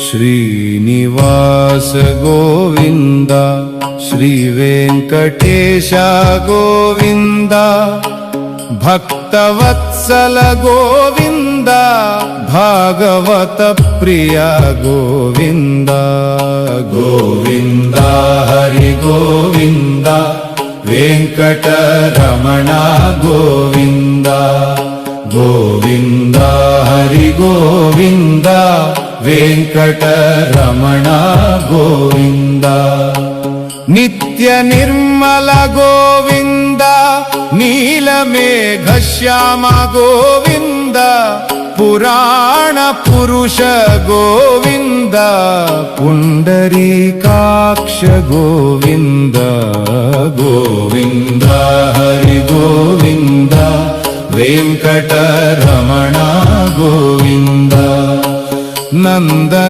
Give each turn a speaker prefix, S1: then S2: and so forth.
S1: श्रीनिवास गोविन्द श्रीवेङ्कटेश गोविन्द भक्तवत्सल गोविन्द भागवत प्रिय गोविन्द गोविन्द हरि गोविन्द वेङ्कटरमण गोविन्द गोविन्द हरि गोविन्द वेङ्कटरमण गोविन्द नित्य निर्मल गोविन्द नीलमेघश्याम गोविन्द पुराण पुरुष गोविन्द पुण्डरीकाक्ष गोविन्द गोविन्द हरि गोविन्द वेङ्कटरमण गोविन्द नन्द